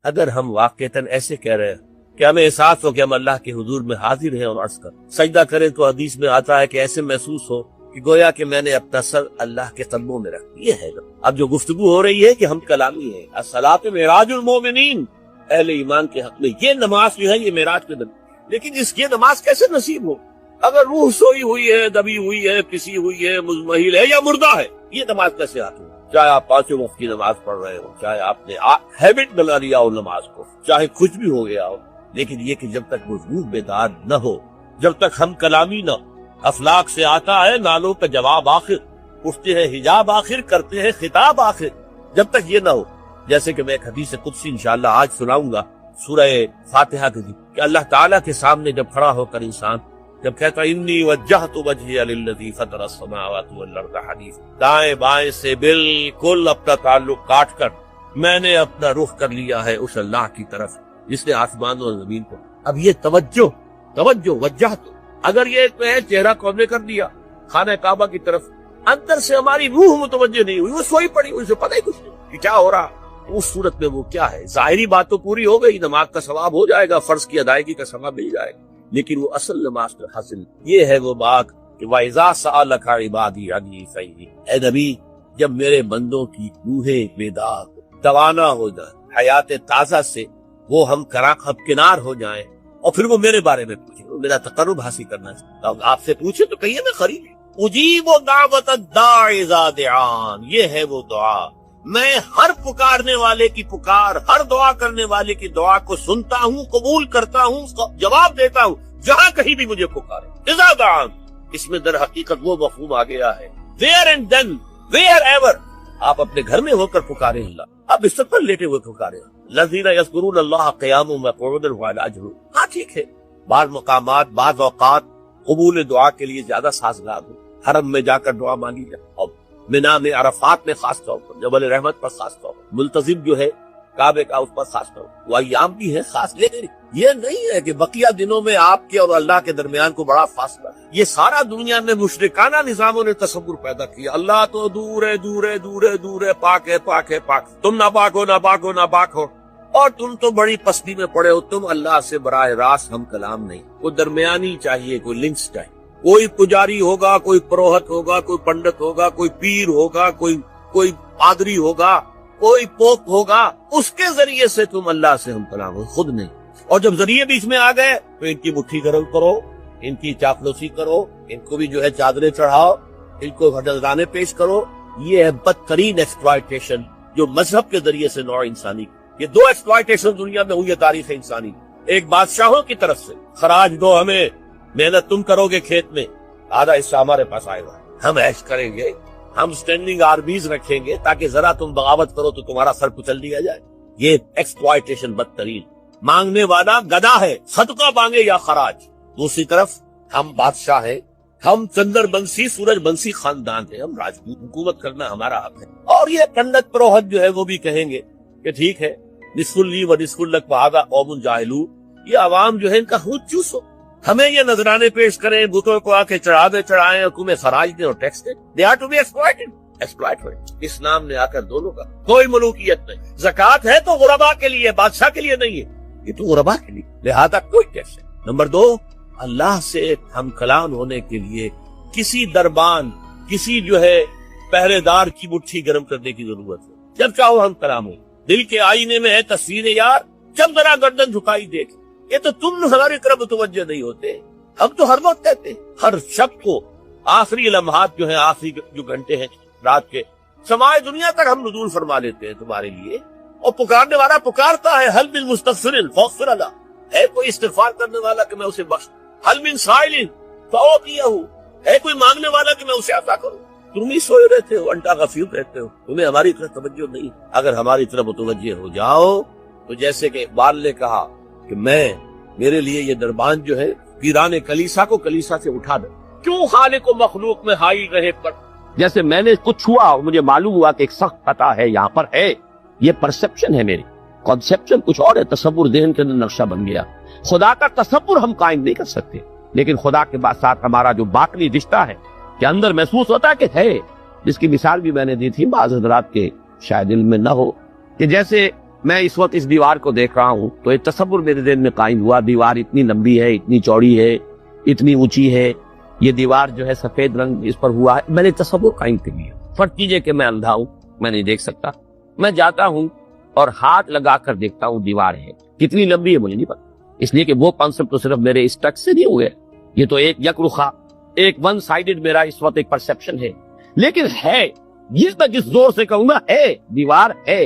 اگر ہم واقعتاً ایسے کہہ رہے ہیں کہ ہمیں احساس ہو کہ ہم اللہ کے حضور میں حاضر ہیں اور عرض کر سجدہ کریں تو حدیث میں آتا ہے کہ ایسے محسوس ہو کہ گویا کہ میں نے اپنا سر اللہ کے قدموں میں رکھ دیا ہے۔ اب جو گفتگو ہو رہی ہے کہ ہم کلامی ہیں، الصلاۃ معراج المومنین، اہل ایمان کے حق میں یہ نماز جو ہے یہ معراج کے دن، لیکن اس یہ نماز کیسے نصیب ہو اگر روح سوئی ہوئی ہے، دبی ہوئی ہے، پسی ہوئی ہے، مزمحل ہے یا مردہ ہے؟ یہ نماز کیسے آتی ہے؟ چاہے آپ پانچوں وقت کی نماز پڑھ رہے ہو، چاہے آپ نے ہیبٹ بنا لیا ہو نماز کو، چاہے کچھ بھی ہو گیا ہو، لیکن یہ کہ جب تک وہ روح بیدار نہ ہو، جب تک ہم کلامی نہ، افلاک سے آتا ہے نالوں کا جواب آخر، اٹھتے ہیں حجاب آخر، کرتے ہیں خطاب آخر، جب تک یہ نہ ہو، جیسے کہ میں ایک حدیث قدسی انشاءاللہ آج سناؤں گا سورہ فاتحہ کی، کہ اللہ تعالیٰ کے سامنے جب کھڑا ہو کر انسان جب کہتا ہے انی وجہت وجہی للذی فطر السماوات والارض حنیف، دائیں بائیں سے بالکل اپنا تعلق کاٹ کر میں نے اپنا رخ کر لیا ہے اس اللہ کی طرف جس نے آسمان اور زمین کو۔ اب یہ توجہ وجہت، اگر یہ چہرہ قومے کر دیا خانہ کعبہ کی طرف، اندر سے ہماری روح متوجہ نہیں ہوئی، وہ سوئی پڑی، اسے پتہ ہی کچھ نہیں کہ کیا ہو رہا، اس صورت میں وہ کیا ہے؟ ظاہری بات تو پوری ہو گئی، نماز کا ثواب ہو جائے گا، فرض کی ادائیگی کا ثواب مل جائے گا، لیکن وہ اصل نماز کا حاصل یہ ہے وہ بات کہ وَإِذَا سَأَلَكَ عِبَادِي عَنِّي فَإِنِّي، اے نبی جب میرے بندوں کی روحیں بیدار توانا ہو جائیں، حیات تازہ سے وہ ہم کنار ہو جائیں، اور پھر وہ میرے بارے میں پوچھیں، وہ میرا تقرب حاصل کرنا چاہتا، آپ سے پوچھے تو کہیے میں قریب، اجیب دعوت الداعی اذا دعان، یہ ہے وہ دعا، میں ہر پکارنے والے کی پکار، ہر دعا کرنے والے کی دعا کو سنتا ہوں، قبول کرتا ہوں، جواب دیتا ہوں جہاں کہیں بھی مجھے پکارے۔ اذا دعان، اس میں در حقیقت وہ مفہوم آ گیا ہے where and then where ever، آپ اپنے گھر میں ہو کر پکارے اللہ، آپ بستر پر لیٹے ہوئے پکارے الذین یذکرون اللہ قیاما وقعودا وعلی جنوبہم، ہاں ٹھیک ہے، بعض مقامات بعض اوقات قبول دعا کے لیے زیادہ سازگار ہو، حرم میں جا کر دعا مانگی جائے، اور مینا میں عرفات میں خاص طور پر، جبل رحمت پر خاص طور پر، ملتزم جو ہے کعبے کا اس پر خاص طور پر، وہ ایام بھی ہے خاص، لیکن یہ نہیں ہے کہ بقیہ دنوں میں آپ کے اور اللہ کے درمیان کو بڑا فاصلہ ہے۔ یہ سارا دنیا میں مشرکانہ نظاموں نے تصور پیدا کیا، اللہ تو دور ہے دور ہے دور ہے دور ہے، پاک ہے پاک ہے پاک، تم نہ پاک ہو نہ پاک ہو نہ پاک ہو، اور تم تو بڑی پستی میں پڑے ہو، تم اللہ سے براہ راست ہم کلام نہیں، کوئی درمیانی چاہیے، کوئی لنکس چاہیے، کوئی پجاری ہوگا، کوئی پروہت ہوگا، کوئی پنڈت ہوگا، کوئی پیر ہوگا، کوئی پادری ہوگا، کوئی پوپ ہوگا، اس کے ذریعے سے تم اللہ سے ہم کلام ہو، خود نہیں۔ اور جب ذریعے بیچ میں آ گئے تو ان کی مٹھی گرم کرو، ان کی چاپلوسی کرو، ان کو بھی جو ہے چادریں چڑھاؤ، ان کو نذرانے پیش کرو، یہ ہے بدترین ایکسپلائٹیشن جو مذہب کے ذریعے سے نوع انسانی، یہ دو ایکسپلائٹیشن دنیا میں ہوئی ہے تاریخ انسانی، ایک بادشاہوں کی طرف سے خراج دو ہمیں، محنت تم کرو گے کھیت میں، آدھا حصہ ہمارے پاس آئے گا، ہم عیش کریں گے، ہم سٹینڈنگ آرمیز رکھیں گے تاکہ ذرا تم بغاوت کرو تو تمہارا سر کچل دیا جائے، یہ ایکسپلائٹیشن بدترین۔ مانگنے والا گدا ہے، صدقہ مانگے یا خراج، دوسری طرف ہم بادشاہ ہیں، ہم چندر بنسی سورج بنسی خاندان ہیں، ہم راجپوت، حکومت کرنا ہمارا حق ہے۔ اور یہ پنڈت پروہت جو ہے وہ بھی کہیں گے کہ ٹھیک ہے، نصف لی و نصف لک وہذا قوم جاہلون، یہ عوام جو ہے ان کا خود چوسو، ہمیں یہ نذرانے پیش کریں، بتوں کو آ کے چڑھائیں، حکومت خراج دیں اور ٹیکس دیں، they are to be exploited۔ اسلام نے آ کر دونوں کا کوئی ملوکیت نہیں، زکوٰۃ ہے تو غربا کے لیے، بادشاہ کے لیے نہیں ہے، یہ تو غربا کے لیے، لہذا کوئی ٹیکس ہے۔ نمبر دو، اللہ سے ہم کلام ہونے کے لیے کسی دربان، کسی جو ہے پہرے دار کی مٹھی گرم کرنے کی ضرورت ہے، جب چاہو ہم کلام ہو، دل کے آئینے میں ہے تصویر یار، جب ذرا گردن جھکائی دیکھ، یہ تو تم ہماری طرف متوجہ نہیں ہوتے، ہم تو ہر وقت کہتے ہیں، ہر شب کو آخری لمحات جو ہیں، آخری جو گھنٹے ہیں رات کے، سمائے دنیا تک ہم نزول فرما لیتے ہیں تمہارے لیے، اور پکارنے والا پکارتا ہے، حل من مستغفر فاغفر له، ہے کوئی استغفار کرنے والا کہ میں اسے بخش، حل من سائل فاعطیہ، ہے کوئی مانگنے والا کہ میں اسے عطا کروں، تم ہی سوئے رہتے ہو، انٹا غفیر رہتے ہو، تمہیں ہماری طرف توجہ نہیں، اگر ہماری طرف متوجہ ہو جاؤ تو جیسے کہ اقبال نے کہا کہ میرے لیے یہ دربان جو ہے ویران کلیسا کو کلیسا سے اٹھا دے، کیوں خالق و مخلوق میں حائل رہے پر، جیسے میں نے کچھ چھوا اور مجھے معلوم ہوا کہ ایک سخت خطا ہے یہاں پر ہے، یہ پرسپشن ہے میری، کنسپشن کچھ اور ہے، تصور ذہن کے اندر نقشہ بن گیا، خدا کا تصور ہم قائم نہیں کر سکتے، لیکن خدا کے ساتھ ہمارا جو باطنی رشتہ ہے کہ اندر محسوس ہوتا ہے کہ ہے، جس کی مثال بھی میں نے دی تھی، بعض حضرات کے شاید علم میں نہ ہو، کہ جیسے میں اس وقت اس دیوار کو دیکھ رہا ہوں تو ایک تصور میرے ذہن میں قائم ہوا، دیوار اتنی لمبی ہے، اتنی چوڑی ہے، اتنی اونچی ہے، یہ دیوار جو ہے سفید رنگ اس پر ہوا ہے، میں نے تصور قائم کر لیا۔ فرض کیجئے کہ میں اندھا ہوں، میں نہیں دیکھ سکتا، میں جاتا ہوں اور ہاتھ لگا کر دیکھتا ہوں دیوار ہے، کتنی لمبی ہے مجھے نہیں پتا، اس لیے کہ وہ کانسیپٹ تو صرف میرے اس ٹچ سے نہیں ہوئے، یہ تو ایک یک رخا، ایک ون سائیڈڈ میرا اس وقت ایک پرسپشن ہے، لیکن ہے، یہ میں جس زور سے کہوں گا ہے، دیوار ہے،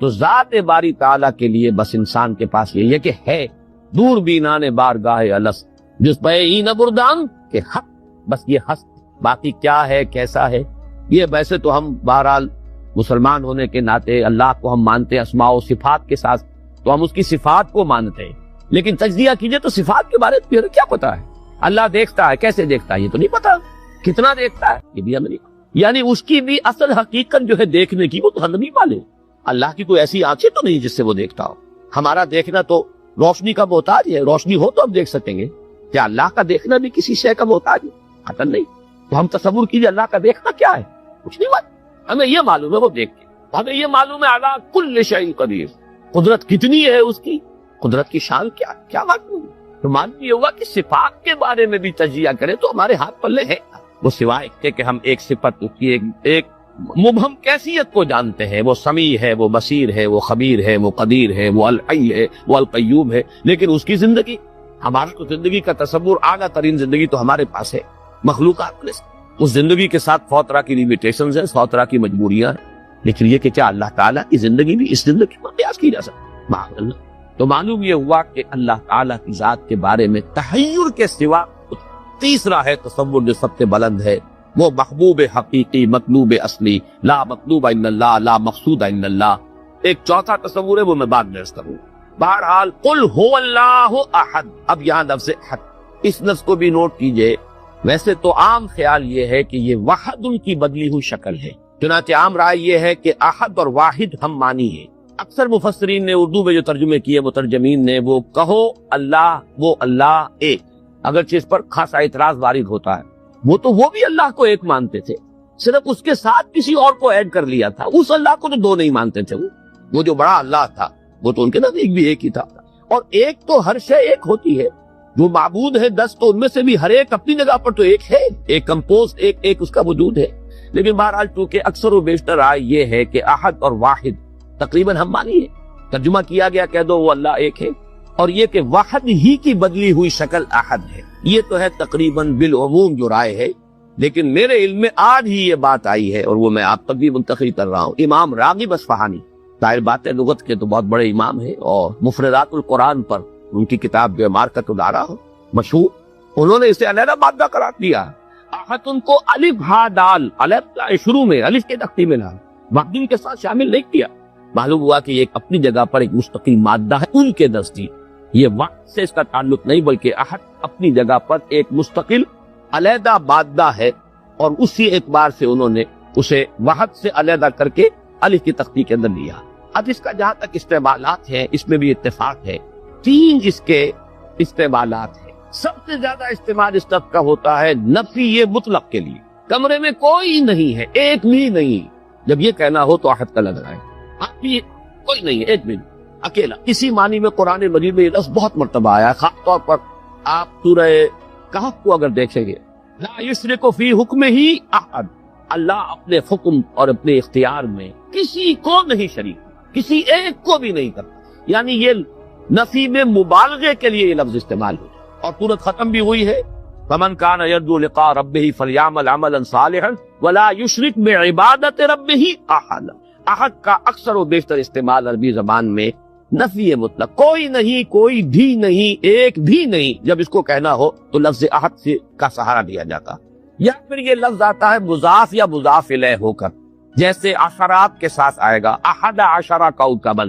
تو ذات باری تعالیٰ کے لیے بس انسان کے پاس یہ کہ ہے، دور بینان بارگاہ الست جس پہ این بردان کہ حق، بس یہ حق، باقی کیا ہے کیسا ہے یہ ویسے تو ہم بہرحال مسلمان ہونے کے ناطے اللہ کو ہم مانتے ہیں اسماء و صفات کے ساتھ، تو ہم اس کی صفات کو مانتے ہیں، لیکن تجزیہ کیجئے تو صفات کے بارے میں کیا پتا ہے؟ اللہ دیکھتا ہے، کیسے دیکھتا ہے یہ تو نہیں پتا، کتنا دیکھتا ہے یہ بھی ہمیں نہیں، یعنی اس کی بھی اصل حقیقت جو ہے دیکھنے کی وہ تو ہم نہیں پالے، اللہ کی کوئی ایسی آنکھیں تو نہیں جس سے وہ دیکھتا ہو، ہمارا دیکھنا تو روشنی کا محتاج ہے، روشنی ہو تو ہم دیکھ سکیں گے، کیا اللہ کا دیکھنا بھی کسی شے کا محتاج ہے؟ قطعاً نہیں، تو ہم تصور کیجئے اللہ کا دیکھنا کیا ہے، کچھ نہیں بات، ہمیں یہ معلوم ہے وہ دیکھ کے، ہمیں یہ معلوم ہے علی کل شیء قدیر، قدرت کتنی ہے اس کی، قدرت کی شان کیا معلوم ہے، تو معلوم یہ ہوا کہ صفات کے بارے میں بھی تجزیہ کریں تو ہمارے ہاتھ پلے ہے، وہ سوائے کہ ہم ایک صفت کی ایک مبہم کیفیت کو جانتے ہیں، وہ سمیع ہے، وہ بصیر ہے، وہ خبیر ہے، وہ قدیر ہے، وہ الحی ہے، وہ القیوم ہے، لیکن اس کی زندگی، ہماری تو زندگی کا تصور اعلیٰ ترین زندگی تو ہمارے پاس ہے، مخلوقات میں اس زندگی کے ساتھ 100 طرح کی لیمیٹیشنز ہیں، 100 طرح کی مجبوریاں ہیں، لیکن یہ کہ کیا اللہ تعالیٰ کی زندگی بھی اس زندگی پر قیاس کی جا سکتی؟ معاذ اللہ۔ تو معلوم یہ ہوا کہ اللہ تعالیٰ کی ذات کے بارے میں تحیر کے سوا تیسرا ہے تصور جو سب سے بلند ہے، وہ محبوب حقیقی، مطلوب اصلی، لا مطلوب الا اللہ، لا مقصود الا اللہ۔ ایک چوتھا تصور ہے وہ میں بعد میں عرض کروں۔ بہرحال قل هو اللہ احد، اب یہاں لفظ احد، اس لفظ کو بھی نوٹ کیجئے، ویسے تو عام خیال یہ ہے کہ یہ وحد ان کی بدلی ہوئی شکل ہے، چنانچہ عام رائے یہ ہے کہ احد اور واحد ہم مانی ہے۔ اکثر مفسرین نے اردو میں جو ترجمے کیے مترجمین نے، وہ کہو اللہ، وہ اللہ ایک، اگرچہ اس پر خاصا اعتراض وارد ہوتا ہے، وہ بھی اللہ کو ایک مانتے تھے، صرف اس کے ساتھ کسی اور کو ایڈ کر لیا تھا، اس اللہ کو تو دو نہیں مانتے تھے، وہ جو بڑا اللہ تھا وہ تو ان کے نزدیک بھی ایک ہی تھا، اور ایک تو ہر شے ایک ہوتی ہے، جو معبود ہے 10 تو ان میں سے بھی ہر ایک اپنی جگہ پر تو ایک ہے، ایک کمپوز ایک اس کا وجود ہے، لیکن بہرحال چونکہ اکثر و بیشتر رائے یہ ہے کہ احد اور واحد تقریباً ہم مانی ہے، ترجمہ کیا گیا کہہ دو وہ اللہ ایک ہے، اور یہ کہ واحد ہی کی بدلی ہوئی شکل احد ہے، یہ تو ہے تقریباً بالعموم جو رائے ہے، لیکن میرے علم میں آج ہی یہ بات آئی ہے اور وہ میں آپ تک بھی منتقل کر رہا ہوں۔ امام راغب اصفہانی، ظاہر بات ہے لغت کے تو بہت بڑے امام ہیں، اور مفردات القرآن پر ان کی کتاب جو مارکت الارا مشہور، انہوں نے اسے علیحدہ مادہ قرار دیا، احد ان کو الف ہا دال، الف شروع میں الف کے تختی میں ڈال، مقدم کے ساتھ شامل نہیں کیا، معلوم ہوا کہ یہ اپنی جگہ پر ایک مستقل مادہ ہے ان کے نزدیک، یہ وقت سے اس کا تعلق نہیں بلکہ احد اپنی جگہ پر ایک مستقل علیحدہ مادہ ہے، اور اسی اعتبار سے انہوں نے اسے وحد سے علیحدہ کر کے الف کی تختی کے اندر لیا۔ اب اس کا جہاں تک استعمالات ہیں اس میں بھی اتفاق ہے، 3 اس کے استعمالات ہیں، سب سے زیادہ استعمال اس لفظ کا ہوتا ہے نفی مطلق کے لیے، کمرے میں کوئی نہیں ہے، ایک بھی نہیں، جب یہ کہنا ہو تو احد کا لگ رہا ہے، آپ بھی کوئی نہیں ہے، ایک بھی نہیں، اکیلا، اسی معنی میں قرآن مجید میں یہ لفظ بہت مرتبہ آیا ہے، خاص طور پر آپ سورہ کہف کو اگر دیکھیں گے، لا یشرک فی حکمہ احد، اللہ اپنے حکم اور اپنے اختیار میں کسی کو نہیں شریک، کسی ایک کو بھی نہیں کرتا، یعنی یہ نفی میں مبالغے کے لیے یہ لفظ استعمال ہو، اور صورت ختم بھی ہوئی ہے، فمن کان یرجو لقاء ربہ فلیعمل عملا صالحا ولا یشرک بعبادۃ ربہ احد۔ احد کا اکثر و بیشتر استعمال عربی زبان میں نفی مطلق، کوئی نہیں، کوئی بھی نہیں، ایک بھی نہیں، جب اس کو کہنا ہو تو لفظ احد سے کا سہارا دیا جاتا، یا پھر یہ لفظ آتا ہے مضاف یا مضاف الیہ ہو کر، جیسے عشرات کے ساتھ آئے گا، احد عشر کوكبا،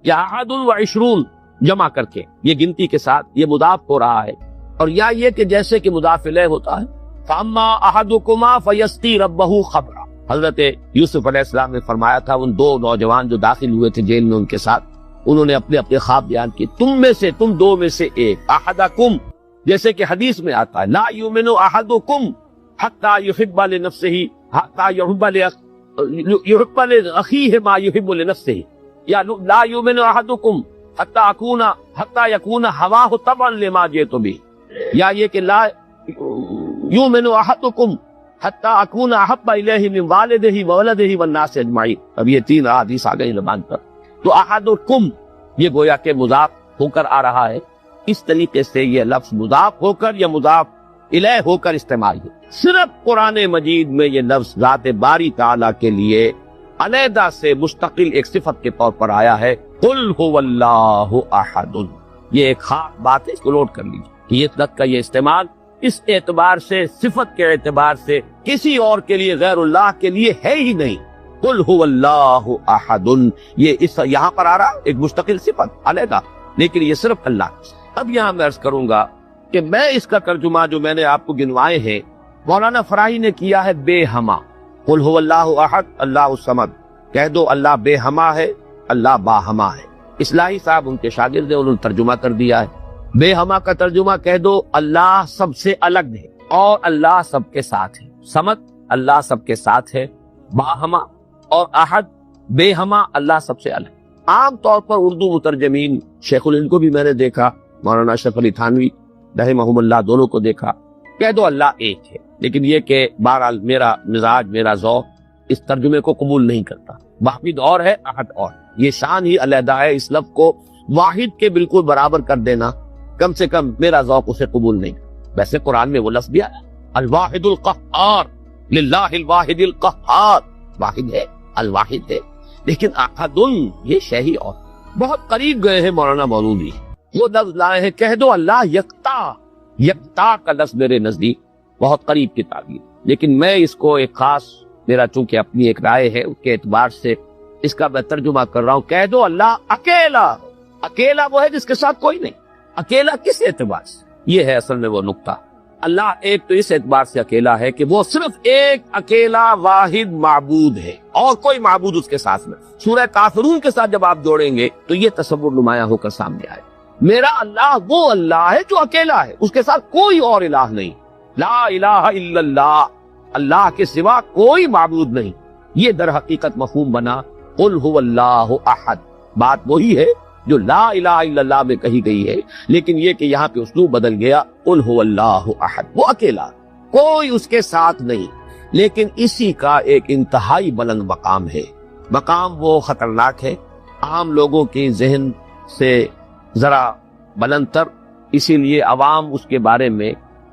یا احد و عشرون جمع کر کے، یہ گنتی کے ساتھ یہ مضاف ہو رہا ہے، اور یا یہ کہ جیسے کہ مضاف الیہ ہوتا ہے، فاما احدکما فیسقی ربہ خمرا، حضرت یوسف علیہ السلام نے فرمایا تھا ان 2 نوجوان جو داخل ہوئے تھے جیل میں ان کے ساتھ، انہوں نے اپنے اپنے خواب بیان کیے، تم 2 میں سے ایک، احدکم، جیسے کہ حدیث میں آتا ہے لا یؤمن احدکم حتی یحب لنفسہ حتی یحب لاخیہ ما یحب لنفسہ، یا لا یؤمن احدکم حتی یکون ہواہ تبعا لما جئت بہ، یا یہ کہ لا یؤمن احدکم حتی اکون احب الیہ من والدہ وولدہ والناس اجمعین۔ اب یہ 3 احادیث آ گئی زبان پر، تو احدکم یہ گویا کہ مضاف ہو کر آ رہا ہے، اس طریقے سے یہ لفظ مضاف ہو کر یا مضاف الیہ ہو کر استعمال ہے۔ صرف قرآن مجید میں یہ لفظ ذات باری تعالیٰ کے لیے علیحدہ سے مستقل ایک صفت کے طور پر آیا ہے، قل هو اللہ احد۔ یہ ایک خاص بات ہے، اس کو نوٹ کر لیجیے کہ یہ لفظ کا یہ استعمال اس اعتبار سے، صفت کے اعتبار سے کسی اور کے لیے غیر اللہ کے لیے ہے ہی نہیں۔ قل هو اللہ احد، یہ اس یہاں پر آ رہا ایک مستقل صفت علیحدہ، لیکن یہ صرف اللہ۔ اب یہاں میں عرض کروں گا کہ میں اس کا ترجمہ جو میں نے آپ کو گنوائے ہیں مولانا فراہی نے کیا ہے بے ہما۔ قل هو اللہ احد اللہ الصمد، کہہ دو اللہ بے ہما ہے، اللہ باہما ہے۔ اصلاحی صاحب ان کے شاگرد ہیں، انہوں نے ترجمہ کر دیا ہے بے ہما کا ترجمہ، کہہ دو اللہ سب سے الگ ہے اور اللہ سب کے ساتھ ہے۔ صمد اللہ سب کے ساتھ ہے، باہما اور احد بے ہما اللہ سب سے الگ۔ عام طور پر اردو مترجمین، شیخ الہند کو بھی میں نے دیکھا، مولانا اشرف علی تھانوی رحمہم اللہ دونوں کو دیکھا، کہہ دو اللہ ایک ہے، لیکن یہ کہ بہرحال میرا مزاج، میرا ذوق اس ترجمے کو قبول نہیں کرتا۔ واحد اور ہے، احد اور، یہ شان ہی علیحدہ ہے، اس لفظ کو واحد کے بالکل برابر کر دینا کم سے کم میرا ذوق اسے قبول نہیں کرتا۔ ویسے قرآن میں وہ لفظ دیا ہے الواحد القہار، للہ الواحد القہار، واحد ہے، الواحد ہے، لیکن احد یہ شے ہی اور۔ بہت قریب گئے ہیں مولانا مولودی، وہ لفظ لائے ہیں کہہ دو اللہ یکتا۔ یکتا کا لفظ میرے نزدیک بہت قریب کی تعبیر، لیکن میں اس کو ایک خاص، میرا چونکہ اپنی ایک رائے ہے اس کے اعتبار سے اس کا میں ترجمہ کر رہا ہوں، کہہ دو اللہ اکیلا۔ اکیلا وہ ہے جس کے ساتھ کوئی نہیں، اکیلا کس اعتبار سے؟ یہ ہے اصل میں وہ نقطہ۔ اللہ ایک تو اس اعتبار سے اکیلا ہے کہ وہ صرف ایک اکیلا واحد معبود ہے اور کوئی معبود اس کے ساتھ میں۔ سورہ کافرون کے ساتھ جب آپ جوڑیں گے تو یہ تصور نمایاں ہو کر سامنے آئے، میرا اللہ وہ اللہ ہے جو اکیلا ہے، اس کے ساتھ کوئی اور الہ نہیں، لا الہ الا اللہ، اللہ کے سوا کوئی معبود نہیں۔ یہ در حقیقت مفہوم بنا قل هو اللہ احد۔ بات وہی ہے جو لا الہ الا اللہ میں کہی گئی ہے، لیکن یہ کہ یہاں پہ اسلوب بدل گیا، قل هو اللہ احد، وہ اکیلا، کوئی اس کے ساتھ نہیں۔ لیکن اسی کا ایک انتہائی بلند مقام ہے، مقام وہ خطرناک ہے، عام لوگوں کے ذہن سے ذرا بلند تر، اسی لیے عوام اس کے بارے میں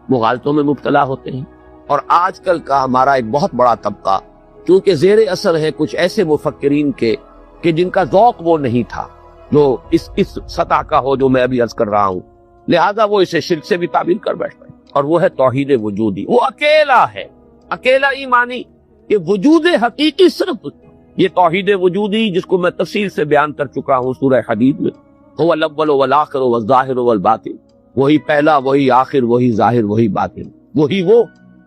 مغالطوں میں مبتلا ہوتے ہیں۔ اور آج کل کا ہمارا ایک بہت بڑا طبقہ چونکہ زیر اثر ہے کچھ ایسے مفکرین کے کہ جن کا ذوق وہ نہیں تھا جو اس سطح کا ہو جو میں ابھی عرض کر رہا ہوں، لہذا وہ اسے شرک سے بھی تعبیر کر بیٹھتے ہیں، اور وہ ہے توحید وجودی۔ وہ اکیلا ہے، اکیلا ایمانی، یہ وجود حقیقی صرف یہ توحید وجودی جس کو میں تفصیل سے بیان کر چکا ہوں سورہ حدید میں، هو الاول والآخر والظاہر والباطن، وہی پہلا، وہی آخر، وہی ظاہر، وہی باطن، وہی وہ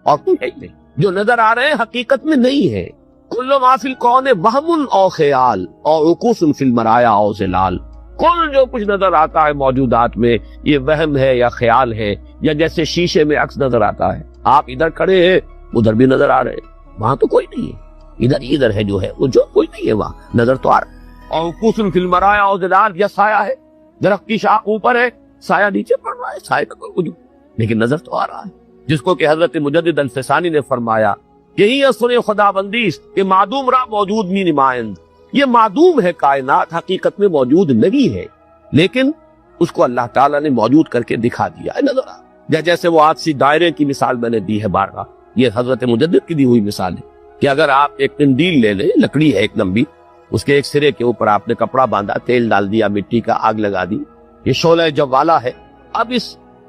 اور کوئی ہے نہیں۔ جو نظر آ رہے ہیں حقیقت میں نہیں ہے۔ کل ما فی الکون وہم او خیال اور عکوس فی المرایا او ظلال، کل جو کچھ نظر آتا ہے موجودات میں یہ وہم ہے یا خیال ہے، یا جیسے شیشے میں عکس نظر آتا ہے، آپ ادھر کھڑے ہیں ادھر بھی نظر آ رہے ہیں، وہاں تو کوئی نہیں ہے، ادھر ہے جو ہے وہ، جو کوئی نہیں ہے وہاں نظر تو آ رہا ہے۔ اور عکوس فی المرایا او ظلال، یا سایہ ہے، درخت کی شاخ اوپر ہے، سایہ نیچے پڑ رہا ہے، سایہ کا کوئی وجود لیکن نظر تو آ رہا ہے، جس کو کہ حضرت مجدد الفسانی نے فرمایا یہی اثر خدا بندیست کہ معدوم را موجود می نمائند، یہ معدوم ہے کائنات، حقیقت میں موجود نہیں ہے، لیکن اس کو اللہ تعالیٰ نے موجود کر کے دکھا دیا ہے، نظر آ جیسے وہ آج سی دائرے کی مثال میں نے دی ہے بارہا، یہ حضرت مجدد کی دی ہوئی مثال ہے کہ اگر آپ ایک قندیل لے لیں، لکڑی ہے ایک لمبی، اس کے ایک سرے کے اوپر آپ نے کپڑا باندھا، تیل ڈال دیا، مٹی کا آگ لگا دی، یہ شعلہ جوالا ہے، اب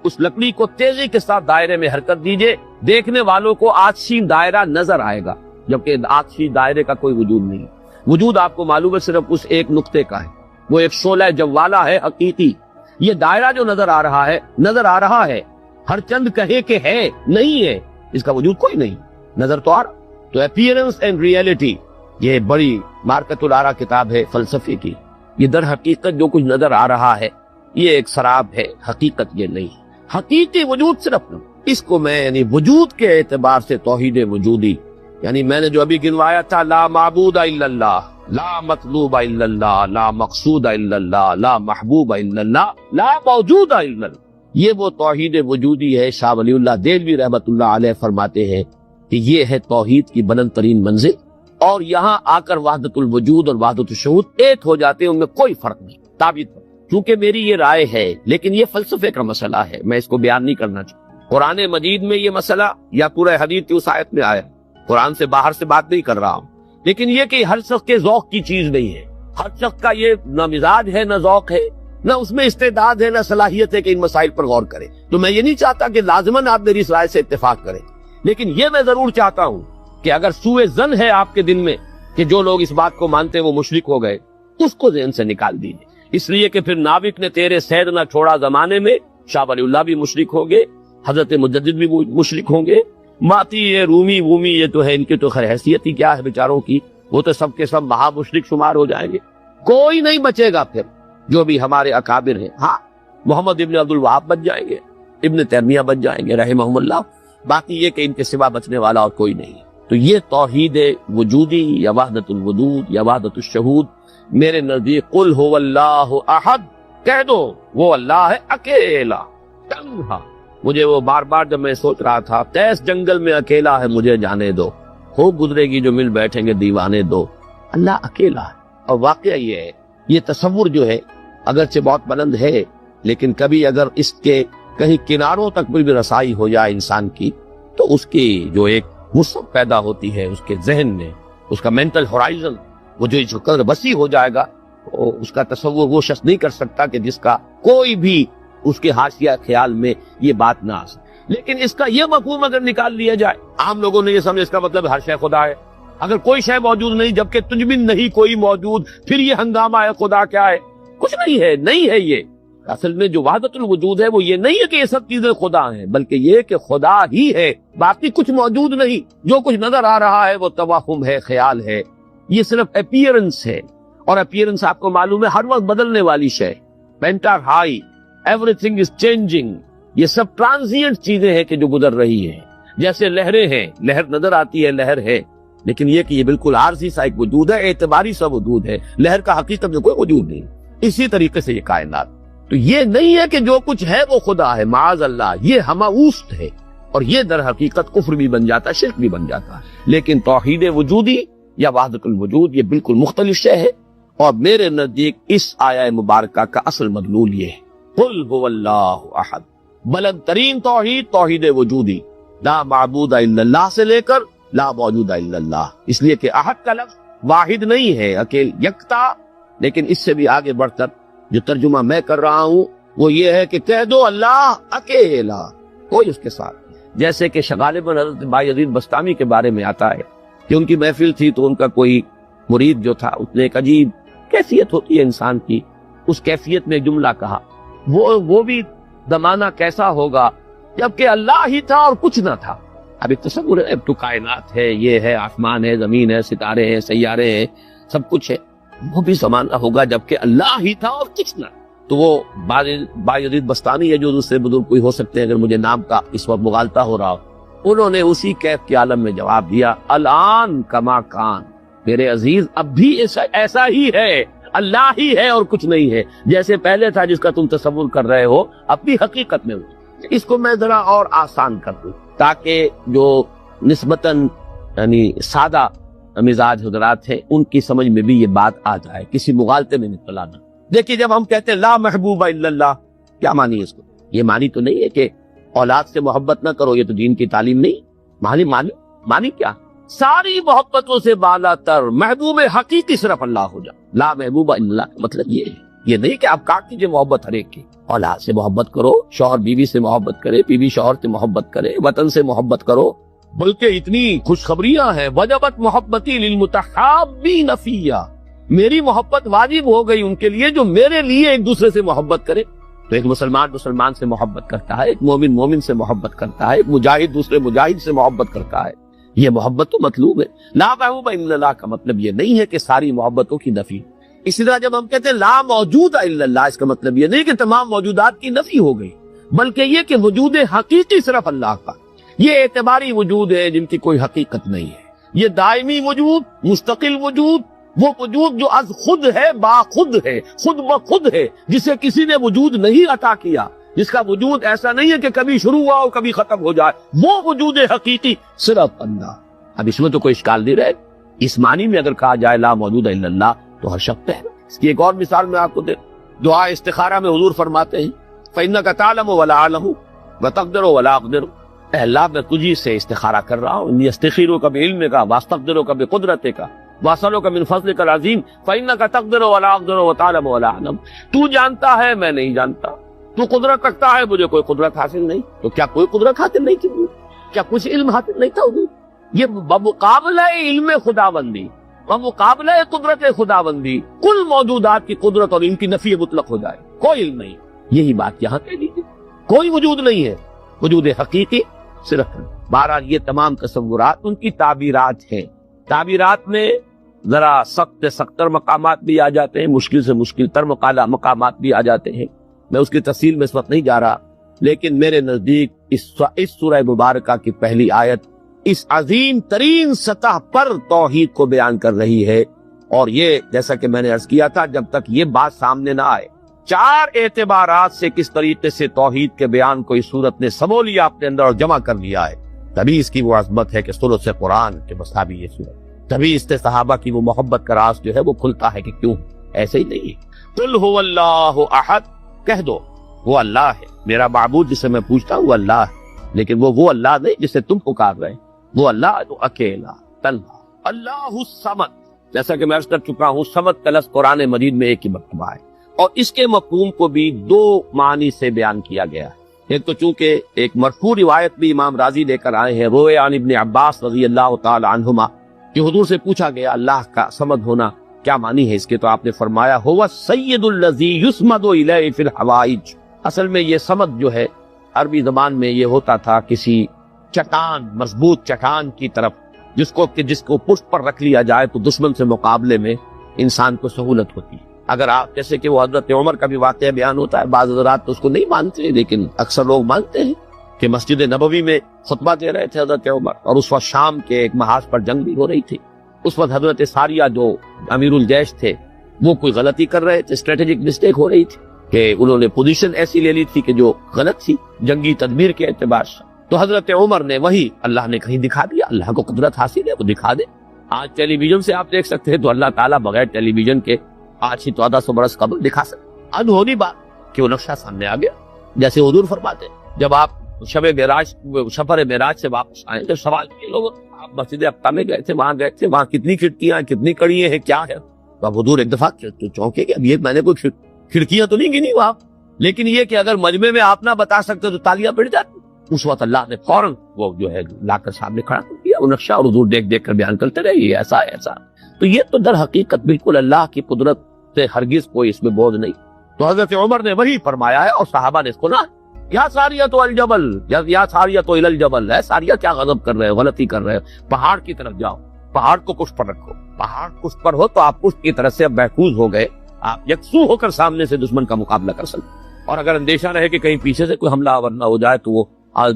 اس لکڑی کو تیزی کے ساتھ دائرے میں حرکت دیجئے، دیکھنے والوں کو آتشین دائرہ نظر آئے گا، جبکہ آتشین دائرے کا کوئی وجود نہیں، وجود آپ کو معلوم ہے صرف اس ایک نقطے کا ہے، وہ ایک شعلہ جوالا ہے حقیقی۔ یہ دائرہ جو نظر آ رہا ہے، ہر چند کہے کہ ہے، نہیں ہے، اس کا وجود کوئی نہیں، نظر تو آ رہا۔ تو اپیئرنس اینڈ ریئلٹی یہ بڑی مارکت الارا کتاب ہے فلسفے کی، یہ در حقیقت جو کچھ نظر آ رہا ہے یہ ایک سراب ہے، حقیقت یہ نہیں، حقیقی وجود صرف اس کو میں یعنی وجود کے اعتبار سے توحید وجودی، یعنی میں نے جو ابھی گنوایا تھا لا معبود الا اللہ، لا مطلوب الا اللہ، لا مقصود الا اللہ، لا محبوب الا اللہ، لا موجود الا اللہ۔ یہ وہ توحید وجودی ہے۔ شاہ ولی اللہ دہلوی رحمت اللہ علیہ فرماتے ہیں کہ یہ ہے توحید کی بلند ترین منزل، اور یہاں آ کر وحدت الوجود اور وحدت الشہود ایک ہو جاتے ہیں، ان میں کوئی فرق نہیں۔ ثابت چونکہ میری یہ رائے ہے، لیکن یہ فلسفے کا مسئلہ ہے، میں اس کو بیان نہیں کرنا چاہتا۔ قرآن مجید میں یہ مسئلہ یا پورا حدیث کی اس آیت میں آیا، قرآن سے باہر سے بات نہیں کر رہا ہوں، لیکن یہ کہ ہر شخص کے ذوق کی چیز نہیں ہے، ہر شخص کا یہ نہ مزاج ہے، نہ ذوق ہے، نہ اس میں استعداد ہے، نہ صلاحیت ہے کہ ان مسائل پر غور کرے۔ تو میں یہ نہیں چاہتا کہ لازماً آپ میری اس رائے سے اتفاق کریں، لیکن یہ میں ضرور چاہتا ہوں کہ اگر سوء ظن ہے آپ کے دل میں کہ جو لوگ اس بات کو مانتے ہیں وہ مشرک ہو گئے، اس کو ذہن سے نکال دیجیے، اس لیے کہ پھر ناوک نے تیرے سید نہ چھوڑا زمانے میں، شاہ ولی اللہ بھی مشرک ہوں گے، حضرت مجدد بھی مشرک ہوں گے، ماتی یہ رومی وومی یہ تو ہے، ان کی تو خیر حیثیت ہی کیا ہے بیچاروں کی، وہ تو سب کے سب مہا مشرک شمار ہو جائیں گے، کوئی نہیں بچے گا پھر جو بھی ہمارے اکابر ہیں۔ ہاں محمد ابن عبد الوہاب بچ جائیں گے، ابن تیمیہ بچ جائیں گے رحمہم اللہ، باقی یہ کہ ان کے سوا بچنے والا اور کوئی نہیں۔ تو یہ توحید وجودی یا وحدت الوجود یا وحدت الشہود میرے نزدیک قل هو اللہ احد، کہہ دو وہ اللہ ہے اکیلا تنہا۔ مجھے وہ بار بار جب میں سوچ رہا تھا تیس جنگل میں اکیلا ہے مجھے جانے دو، خوب گزرے گی جو مل بیٹھیں گے دیوانے دو، اللہ اکیلا ہے۔ اور واقعہ یہ ہے، یہ تصور جو ہے اگرچہ بہت بلند ہے، لیکن کبھی اگر اس کے کہیں کناروں تک بھی رسائی ہو جائے انسان کی، تو اس کی جو ایک وسعت پیدا ہوتی ہے اس کے ذہن میں، اس کا مینٹل ہورائزن وہ جو قدر وسیع ہو جائے گا، اس کا تصور وہ شخص نہیں کر سکتا کہ جس کا کوئی بھی اس کے حاشیہ خیال میں یہ بات نہ آ سکے۔ لیکن اس کا یہ مفہوم اگر نکال لیا جائے، عام لوگوں نے یہ سمجھا اس کا مطلب ہر شے خدا ہے، اگر کوئی شے موجود نہیں جبکہ تجھ میں نہیں کوئی موجود، پھر یہ ہنگامہ ہے خدا کیا ہے؟ کچھ نہیں ہے، نہیں ہے۔ یہ اصل میں جو وحدت الوجود ہے وہ یہ نہیں ہے کہ یہ سب چیزیں خدا ہیں، بلکہ یہ کہ خدا ہی ہے، باقی کچھ موجود نہیں، جو کچھ نظر آ رہا ہے وہ توہم ہے، خیال ہے، یہ صرف اپیئرنس ہے، اور اپیئرنس آپ کو معلوم ہے ہر وقت بدلنے والی شے، painter high, every thing is changing, یہ سب ٹرانزینٹ چیزیں ہیں کہ جو گزر رہی ہیں، جیسے لہریں ہیں، لہر نظر آتی ہے، لہر ہے، لیکن یہ کہ یہ بالکل عارضی سا ایک وجود ہے، اعتباری سا وجود ہے، لہر کا حقیقت میں کوئی وجود نہیں۔ اسی طریقے سے یہ کائنات، تو یہ نہیں ہے کہ جو کچھ ہے وہ خدا ہے، معاذ اللہ، یہ ہماوست ہے، اور یہ در حقیقت کفر بھی بن جاتا ہے، شرک بھی بن جاتا ہے۔ لیکن توحید وجودی یا وحدت الوجود یہ بالکل مختلف شے ہے، اور میرے نزدیک اس آیہ مبارکہ کا اصل مدلول یہ ہے، قل هو اللہ احد، بلند ترین توحید توحید وجودی، لا معبود الا اللہ سے لے کر لا موجود الا اللہ، اس لیے کہ احد کا لفظ واحد نہیں ہے، اکیل یکتا، لیکن اس سے بھی آگے بڑھ کر جو ترجمہ میں کر رہا ہوں وہ یہ ہے کہ کہہ دو اللہ اکیلا، کوئی اس کے ساتھ، جیسے کہ غالباً حضرت بایزید بسطامی کے بارے میں آتا ہے کہ ان کی محفل تھی تو ان کا کوئی مرید جو تھا اس نے ایک عجیب کیفیت ہوتی ہے انسان کی، اس کیفیت میں ایک جملہ کہا، وہ بھی زمانہ کیسا ہوگا جبکہ اللہ ہی تھا اور کچھ نہ تھا۔ اب ایک تصور ہے، اب تو کائنات ہے، یہ ہے، آسمان ہے، زمین ہے، ستارے ہیں، سیارے ہیں، سب کچھ ہے، وہ بھی زمانہ ہوگا جبکہ اللہ ہی تھا اور کچھ نہ۔ تو وہ بایزید بسطامی ہے جو دوسرے بزرگ کوئی ہو سکتے ہیں، اگر مجھے نام کا اس وقت مغالطہ ہو رہا ہو، انہوں نے اسی کیف کے عالم میں جواب دیا، الان کما کان، میرے عزیز اب بھی ایسا ہی ہے، اللہ ہی ہے اور کچھ نہیں ہے، جیسے پہلے تھا جس کا تم تصور کر رہے ہو اب بھی حقیقت میں ہو۔ اس کو میں ذرا اور آسان کر دوں تاکہ جو نسبتاً یعنی سادہ مزاج حضرات ہیں ان کی سمجھ میں بھی یہ بات آ جائے، کسی مغالطے میں نکلا نہ۔ دیکھیے جب ہم کہتے ہیں لا محبوب الا اللہ، کیا معنی ہے اس کو؟ یہ معنی تو نہیں ہے کہ اولاد سے محبت نہ کرو، یہ تو دین کی تعلیم نہیں، معنی کیا؟ ساری محبتوں سے بالا تر محبوب حقیقی صرف اللہ ہو جائے، لا محبوب الا اللہ کا مطلب یہ ہے، یہ نہیں کہ آپ کاٹ دیجیے محبت ہر ایک کی، اولاد سے محبت کرو، شوہر بیوی سے محبت کرے، بیوی شوہر سے محبت کرے، وطن سے محبت کرو، بلکہ اتنی خوشخبریاں ہیں، وجبت محبتی للمتحابین فیہ، میری محبت واجب ہو گئی ان کے لیے جو میرے لیے ایک دوسرے سے محبت کرے۔ تو ایک مسلمان سے محبت کرتا ہے، ایک مومن سے محبت کرتا ہے، ایک مجاہد دوسرے مجاہد سے محبت کرتا ہے، یہ محبت تو مطلوب ہے۔ لا محبوب الا اللہ کا مطلب یہ نہیں ہے کہ ساری محبتوں کی نفی، اسی طرح جب ہم کہتے ہیں لا موجود الا اللہ، اس کا مطلب یہ نہیں کہ تمام موجودات کی نفی ہو گئی، بلکہ یہ کہ وجود حقیقی صرف اللہ کا، یہ اعتباری وجود ہے جن کی کوئی حقیقت نہیں ہے، یہ دائمی وجود، مستقل وجود، وہ وجود جو از خود ہے، با خود ہے، خود بخود ہے، جسے کسی نے وجود نہیں عطا کیا، جس کا وجود ایسا نہیں ہے کہ کبھی شروع ہوا اور کبھی ختم ہو جائے، وہ وجود حقیقی صرف اللہ۔ اب اس میں تو کوئی اشکال نہیں رہے، اس معنی میں اگر کہا جائے لا موجود الا اللہ تو ہر شک ہے۔ اس کی ایک اور مثال میں آپ کو دے، دعا استخارہ میں حضور فرماتے ہیں فَإِنَّكَ تَعْلَمُ وَلَا أَعْلَمُ وَتَقْدِرُ وَلَا أَقْدِرُ، اے اللہ میں تجھی سے استخارہ کر رہا ہوں، انی استخیرک بعلمک واستقدرک بقدرتک واسألک من فضلک العظیم فإنک تقدر ولا اقدر وتعلم ولا اعلم، تو جانتا ہے میں نہیں جانتا، تو قدرت رکھتا ہے مجھے کوئی قدرت حاصل نہیں، تو کیا کوئی قدرت حاصل نہیں تھی؟ کیا کچھ علم حاصل نہیں تھا حضور؟ یہ بمقابلہ علم خداوندی بمقابلہ قدرت خداوندی کل موجودات کی قدرت اور ان کی نفی مطلق ہو جائے، کوئی علم نہیں، یہی بات یہاں کہہ دیجیے، کوئی وجود نہیں ہے، وجود حقیقی صرف۔ بہرحال یہ تمام تصورات ان کی تعبیرات ہیں، تعبیرات میں ذرا سخت سے سخت تر مقامات بھی آ جاتے ہیں، مشکل سے مشکل تر مقامات بھی آ جاتے ہیں، میں اس کی تفصیل میں اس وقت نہیں جا رہا، لیکن میرے نزدیک اس سورہ مبارکہ کی پہلی آیت اس عظیم ترین سطح پر توحید کو بیان کر رہی ہے، اور یہ جیسا کہ میں نے عرض کیا تھا جب تک یہ بات سامنے نہ آئے، چار اعتبارات سے کس طریقے سے توحید کے بیان کو اس صورت نے سمو لیا اپنے اندر اور جمع کر لیا ہے، تبھی اس کی وہ عظمت ہے کہ ثلث قرآن کے مساوی یہ صورت، تبھی اس سے صحابہ کی وہ محبت کا راز جو ہے وہ کھلتا ہے کہ کیوں ایسے ہی نہیں ہے۔ قل هو اللہ احد، کہہ دو وہ اللہ ہے، میرا معبود جسے میں پوچھتا ہوں وہ اللہ ہے، لیکن وہ اللہ نہیں جسے تم پکار رہے، وہ اللہ جو اکیلا تنہا، اللہ الصمد، جیسا کہ میں عرض کر چکا ہوں صمد کا لفظ قرآن مجید میں ایک ہی مرتبہ ہے، اور اس کے مفہوم کو بھی دو معنی سے بیان کیا گیا ہے۔ ایک تو چونکہ ایک مرفوع روایت بھی امام راضی لے کر آئے ہیں، روئے عن ابن عباس رضی اللہ تعالی عنہما، کہ حضور سے پوچھا گیا اللہ کا صمد ہونا کیا معنی ہے اس کے، تو آپ نے فرمایا هو السید الذی یصمد الیہ فی الحوائج، اصل میں یہ صمد جو ہے عربی زبان میں یہ ہوتا تھا کسی چٹان، مضبوط چٹان کی طرف جس کو پشت پر رکھ لیا جائے تو دشمن سے مقابلے میں انسان کو سہولت ہوتی ہے۔ اگر آپ جیسے کہ وہ حضرت عمر کا بھی واقعہ بیان ہوتا ہے، بعض حضرات تو اس کو نہیں مانتے لیکن اکثر لوگ مانتے ہیں کہ مسجد نبوی میں خطبہ دے رہے تھے حضرت عمر، اور اس وقت شام کے ایک محاذ پر جنگ بھی ہو رہی تھی، اس وقت حضرت ساریہ جو امیر الجیش تھے وہ کوئی غلطی کر رہے تھے، اسٹریٹجک مسٹیک ہو رہی تھی کہ انہوں نے پوزیشن ایسی لے لی تھی کہ جو غلط تھی جنگی تدبیر کے اعتبار سے، تو حضرت عمر نے وہی اللہ نے کہیں دکھا دیا، اللہ کو قدرت حاصل ہے وہ دکھا دے۔ آج ٹیلی ویژن سے آپ دیکھ سکتے ہیں تو اللہ تعالیٰ بغیر ٹیلی ویژن کے آج ہی 1400 برس قبل دکھا سکتے، انہونی بات کہ وہ نقشہ سامنے آ گیا، جیسے حضور فرماتے ہیں جب آپ سفر معراج سے واپس آئے تو سوال کیے لوگوں، آپ مسجد اقصی میں گئے تھے، وہاں کتنی کھڑکیاں کتنی کڑیاں ہیں کیا ہے، تو اب حضور ایک دفعہ چونکے کہ اب یہ میں نے کوئی کھڑکیاں تو نہیں گنی وہاں، لیکن یہ کہ اگر مجمع میں آپ نہ بتا سکتے تو تالیاں پڑ جاتی۔ اس وقت اللہ نے فوراً وہ جو ہے لا کر سامنے کھڑا کر دیا وہ نقشہ، اور حضور دیکھ دیکھ کر بیان کرتے رہے یہ ایسا ایسا، تو یہ تو در حقیقت بالکل اللہ کی قدرت سے ہرگز کوئی اس میں بوجھ نہیں۔ تو حضرت عمر نے وہی فرمایا ہے اور صحابہ نے اس کو نہ، یا ساریہ تو الجبل، یا ساریہ تو الجبل ہے، ساریہ کیا غضب کر رہے ہو، غلطی کر رہے ہو، پہاڑ کی طرف جاؤ، پہاڑ کو پشت پر رکھو، پہاڑ پشت پر ہو تو آپ پشت کی طرف سے اب محفوظ ہو گئے، آپ یکسو ہو کر سامنے سے دشمن کا مقابلہ کر سکتے، اور اگر اندیشہ رہے کہ کہیں پیچھے سے کوئی حملہ آور نہ ہو جائے تو وہ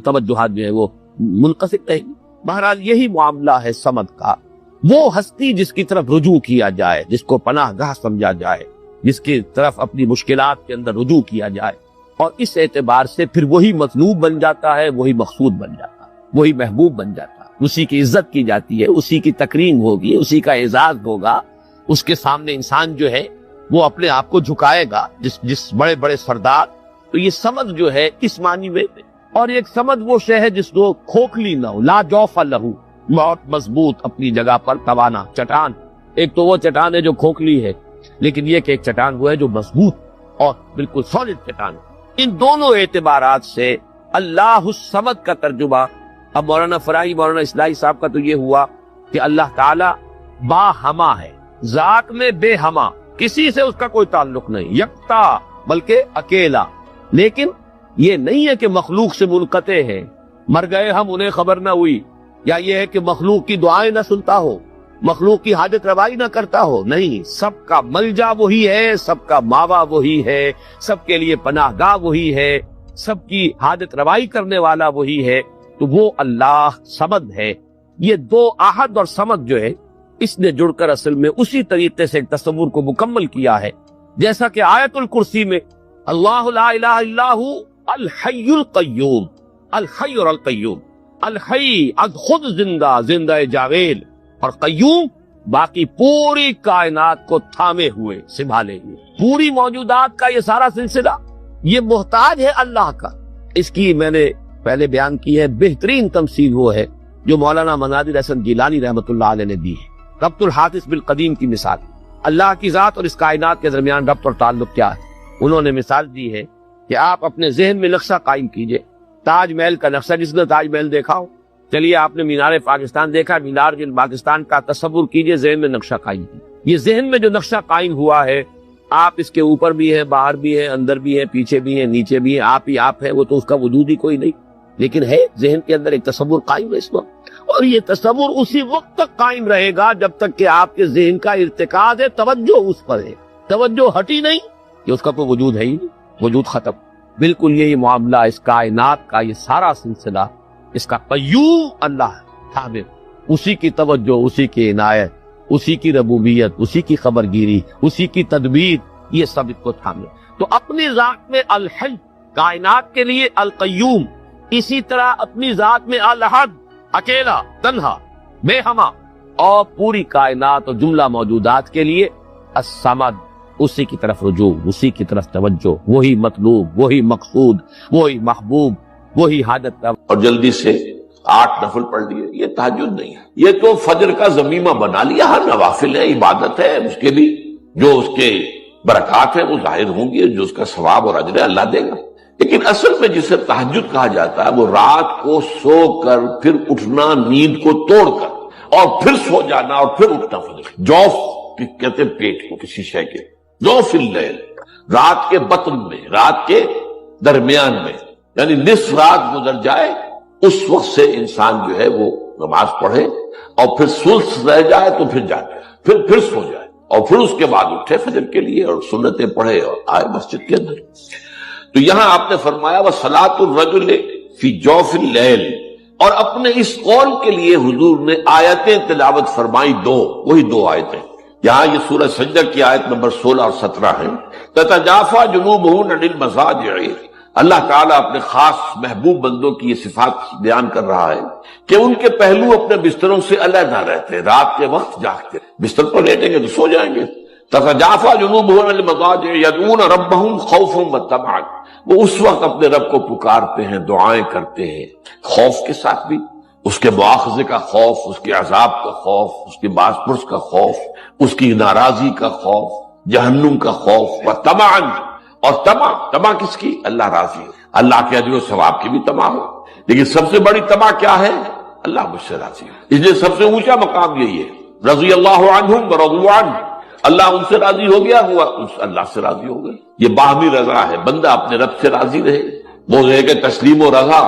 توجہات جو ہے وہ منقسم رہے گی۔ بہرحال یہی معاملہ ہے صمد کا، وہ ہستی جس کی طرف رجوع کیا جائے، جس کو پناہ گاہ سمجھا جائے، جس کی طرف اپنی مشکلات کے اندر رجوع کیا جائے، اور اس اعتبار سے پھر وہی مطلوب بن جاتا ہے، وہی مقصود بن جاتا ہے، وہی محبوب بن جاتا ہے، اسی کی عزت کی جاتی ہے، اسی کی تکریم ہوگی، اسی کا اعزاز ہوگا، اس کے سامنے انسان جو ہے وہ اپنے آپ کو جھکائے گا، جس بڑے بڑے سردار۔ تو یہ سمد جو ہے اس معنی میں، اور ایک سمد وہ شے ہے جس کو کھوکھلی نہ ہو، لا جوف لہو، بہت مضبوط اپنی جگہ پر توانا چٹان۔ ایک تو وہ چٹان ہے جو کھوکھلی ہے، لیکن یہ کہ ایک چٹان وہ ہے جو مضبوط اور بالکل سالڈ چٹان ہے۔ ان دونوں اعتبارات سے اللہ الصمد کا ترجمہ اب مولانا فرائی مولانا اصلاحی صاحب کا تو یہ ہوا کہ اللہ تعالی با ہما ہے، ذات میں بے ہما، کسی سے اس کا کوئی تعلق نہیں، یکتا بلکہ اکیلا، لیکن یہ نہیں ہے کہ مخلوق سے منقطع ہے، مر گئے ہم انہیں خبر نہ ہوئی، یا یہ ہے کہ مخلوق کی دعائیں نہ سنتا ہو، مخلوق کی حاجت روائی نہ کرتا ہو، نہیں، سب کا ملجا وہی ہے، سب کا ماوا وہی ہے، سب کے لیے پناہ گاہ وہی ہے، سب کی حاجت روائی کرنے والا وہی ہے، تو وہ اللہ صمد ہے۔ یہ دو احد اور صمد جو ہے اس نے جڑ کر اصل میں اسی طریقے سے تصور کو مکمل کیا ہے جیسا کہ آیت الکرسی میں اللہ لا الہ الا ہو الحی القیوم، الحی اور القیوم، الحی از خود زندہ، زندہ جاوید، اور قیوم باقی پوری کائنات کو تھامے ہوئے، سنبھالے ہوئے، پوری موجودات کا یہ سارا سلسلہ یہ محتاج ہے اللہ کا۔ اس کی میں نے پہلے بیان کی ہے، بہترین تمثیل وہ ہے جو مولانا مناظر حسن گیلانی رحمۃ اللہ علیہ نے دی ہے، ربط الحادث بالقدیم کی مثال۔ اللہ کی ذات اور اس کائنات کے درمیان ربط اور تعلق کیا ہے؟ انہوں نے مثال دی ہے کہ آپ اپنے ذہن میں نقشہ قائم کیجئے، تاج محل کا نقشہ، جس نے تاج محل دیکھا ہو، چلیے آپ نے مینار پاکستان دیکھا، مینار پاکستان کا تصور کیجئے، ذہن میں نقشہ قائم کیجئے۔ یہ ذہن میں جو نقشہ قائم ہوا ہے، آپ اس کے اوپر بھی ہیں، باہر بھی ہیں، اندر بھی ہیں، پیچھے بھی ہیں، نیچے بھی ہیں، آپ ہی آپ ہیں، وہ تو اس کا وجود ہی کوئی نہیں، لیکن ہے ذہن کے اندر ایک تصور قائم ہے اس وقت، اور یہ تصور اسی وقت تک قائم رہے گا جب تک کہ آپ کے ذہن کا ارتکاز ہے، توجہ اس پر ہے، توجہ ہٹی نہیں کہ اس کا کوئی وجود ہے ہی نہیں، وجود ختم۔ بالکل یہی معاملہ اس کائنات کا، یہ سارا سلسلہ اس کا قیوم اللہ تھامے، اسی کی توجہ، اسی کی عنایت، اسی کی ربوبیت، اسی کی خبرگیری، اسی کی تدبیر، یہ سب اس کو تھامے۔ تو اپنی ذات میں الحی، کائنات کے لیے القیوم، اسی طرح اپنی ذات میں الاحد، اکیلا، تنہا، بے ہمہ، اور پوری کائنات اور جملہ موجودات کے لیے الصمد، اسی کی طرف رجوع، اسی کی طرف توجہ، وہی مطلوب، وہی مقصود، وہی محبوب، وہی حاجت۔ اور جلدی سے 8 نفل پڑھ لیے، یہ تہجد نہیں ہے، یہ تو فجر کا ضمیمہ بنا لیا۔ ہر نوافل ہے، عبادت ہے، اس کے بھی جو اس کے برکات ہیں وہ ظاہر ہوں گی، جو اس کا ثواب اور اجر اللہ دے گا۔ لیکن اصل میں جسے تہجد کہا جاتا ہے وہ رات کو سو کر پھر اٹھنا، نیند کو توڑ کر، اور پھر سو جانا اور پھر اٹھنا۔ فجر جوف کہتے ہیں پیٹ کو، کسی شے کے جوف اللیل، رات کے بطن میں، رات کے درمیان میں، یعنی نصف رات گزر جائے اس وقت سے انسان جو ہے وہ نماز پڑھے، اور پھر ثلث رہ جائے تو پھر جائے، پھر سو جائے، اور پھر اس کے بعد اٹھے فجر کے لیے اور سنتیں پڑھے اور آئے مسجد کے اندر۔ تو یہاں آپ نے فرمایا وَصَلَاةُ الرَّجُلِ فِي جَوْفِ اللَّيْلِ، اور اپنے اس قول کے لیے حضور نے آیتیں تلاوت فرمائی، وہی 2 آیتیں۔ یہاں یہ سورہ سجدہ کی آیت نمبر 16 اور 17 ہے۔ تَتَجَافَىٰ جُنُوبُهُمْ عَنِ الْمَضَاجِعِ، اللہ تعالیٰ اپنے خاص محبوب بندوں کی یہ صفات بیان کر رہا ہے کہ ان کے پہلو اپنے بستروں سے علیحدہ رہتے، رات کے وقت جاگتے، بستر پر لیٹیں گے تو سو جائیں گے۔ تَتَجَافَىٰ جُنُوبُهُمْ عَنِ الْمَضَاجِعِ يَدْعُونَ رَبَّهُمْ خَوْفًا وَطَمَعًا، وہ اس وقت اپنے رب کو پکارتے ہیں، دعائیں کرتے ہیں، خوف کے ساتھ بھی، اس کے مواخذے کا خوف، اس کے عذاب کا خوف، اس کے باز پرس کا خوف، اس کی ناراضی کا خوف، جہنم کا خوف، وَطَمَعًا، اور تما کس کی؟ اللہ راضی ہو، اللہ کے اجر و ثواب کی بھی تما ہو، لیکن سب سے بڑی تما کیا ہے؟ اللہ مجھ سے راضی ہو۔ اس لیے سب سے اونچا مقام یہی ہے، رضی اللہ عنہم ورضوا عنہ، اللہ ان سے راضی ہو گیا، ہوا اللہ سے راضی ہو گئے۔ یہ باہمی رضا ہے، بندہ اپنے رب سے راضی رہے، وہ رہے کہ تسلیم و رضا،